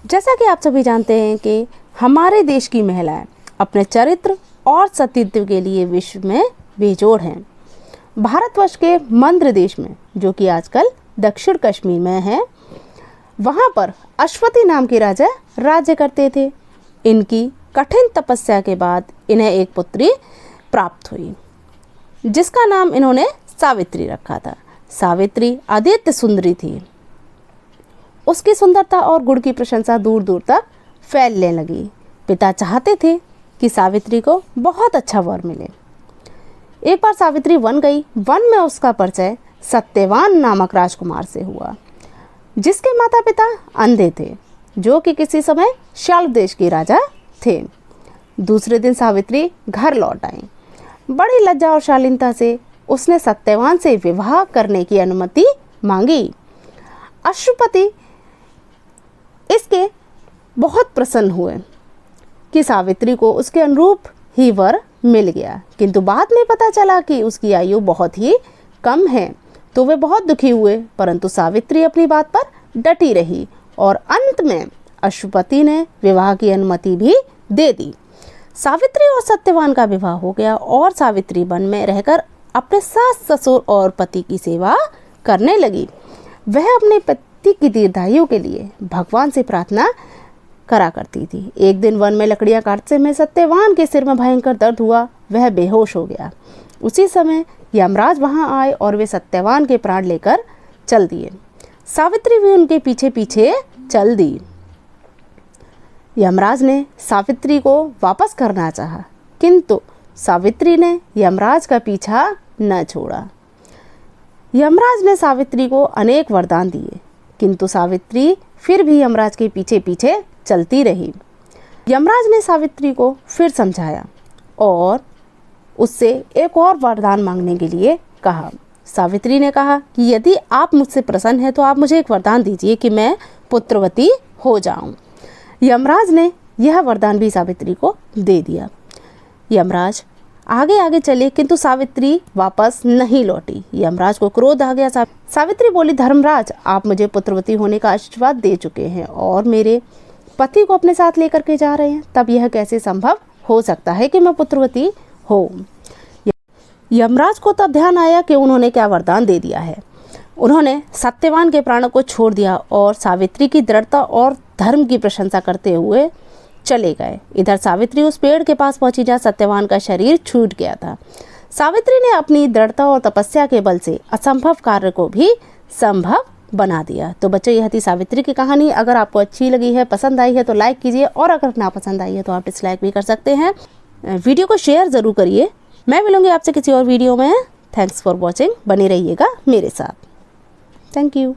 जैसा कि आप सभी जानते हैं कि हमारे देश की महिलाएं अपने चरित्र और सतीत्व के लिए विश्व में बेजोड़ हैं। भारतवर्ष के मध्य देश में, जो कि आजकल दक्षिण कश्मीर में है, वहाँ पर अश्वती नाम के राजा राज्य करते थे। इनकी कठिन तपस्या के बाद इन्हें एक पुत्री प्राप्त हुई, जिसका नाम इन्होंने सावित्री रखा था। सावित्री आदित्य सुंदरी थी। उसकी सुंदरता और गुण की प्रशंसा दूर दूर तक फैलने लगी। पिता चाहते थे कि सावित्री को बहुत अच्छा वर मिले। एक बार सावित्री वन गई। वन में उसका परिचय सत्यवान नामक राजकुमार से हुआ, जिसके माता पिता अंधे थे, जो कि किसी समय शल्य देश के राजा थे। दूसरे दिन सावित्री घर लौट आई। बड़ी लज्जा और शालीनता से उसने सत्यवान से विवाह करने की अनुमति मांगी। अश्वपति इसके बहुत प्रसन्न हुए कि सावित्री को उसके अनुरूप ही वर मिल गया, किंतु बाद में पता चला कि उसकी आयु बहुत ही कम है, तो वे बहुत दुखी हुए। परंतु सावित्री अपनी बात पर डटी रही और अंत में अश्वपति ने विवाह की अनुमति भी दे दी। सावित्री और सत्यवान का विवाह हो गया और सावित्री वन में रहकर अपने सास ससुर और पति की सेवा करने लगी। वह अपने पति की दीर्घायु के लिए भगवान से प्रार्थना करा करती थी। एक दिन वन में लकड़ियां काटते में सत्यवान के सिर में भयंकर दर्द हुआ। वह बेहोश हो गया। उसी समय यमराज वहां आए और वे सत्यवान के प्राण लेकर चल दिए। सावित्री भी उनके पीछे पीछे चल दी। यमराज ने सावित्री को वापस करना चाहा, किंतु सावित्री ने यमराज का पीछा न छोड़ा। यमराज ने सावित्री को अनेक वरदान दिए, किंतु सावित्री फिर भी यमराज के पीछे पीछे चलती रही। यमराज ने सावित्री को फिर समझाया और उससे एक और वरदान मांगने के लिए कहा। सावित्री ने कहा कि यदि आप मुझसे प्रसन्न हैं तो आप मुझे एक वरदान दीजिए कि मैं पुत्रवती हो जाऊं। यमराज ने यह वरदान भी सावित्री को दे दिया। यमराज आगे आगे चले, किंतु सावित्री वापस नहीं लौटी। यमराज को क्रोध आ गया। सावित्री बोली, धर्मराज, आप मुझे पुत्रवती होने का आशीर्वाद दे चुके हैं और मेरे पति को अपने साथ लेकर के जा रहे हैं, तब यह कैसे संभव हो सकता है कि मैं पुत्रवती हो। यमराज को तब ध्यान आया कि उन्होंने क्या वरदान दे दिया है। उन्होंने सत्यवान के प्राणों को छोड़ दिया और सावित्री की दृढ़ता और धर्म की प्रशंसा करते हुए चले गए। इधर सावित्री उस पेड़ के पास पहुंची जहाँ सत्यवान का शरीर छूट गया था। सावित्री ने अपनी दृढ़ता और तपस्या के बल से असंभव कार्य को भी संभव बना दिया। तो बच्चों, यह थी सावित्री की कहानी। अगर आपको अच्छी लगी है, पसंद आई है तो लाइक कीजिए, और अगर ना पसंद आई है तो आप डिसलाइक भी कर सकते हैं। वीडियो को शेयर ज़रूर करिए। मैं मिलूंगी आपसे किसी और वीडियो में। Thanks for watching. बने रहिएगा मेरे साथ। Thank you.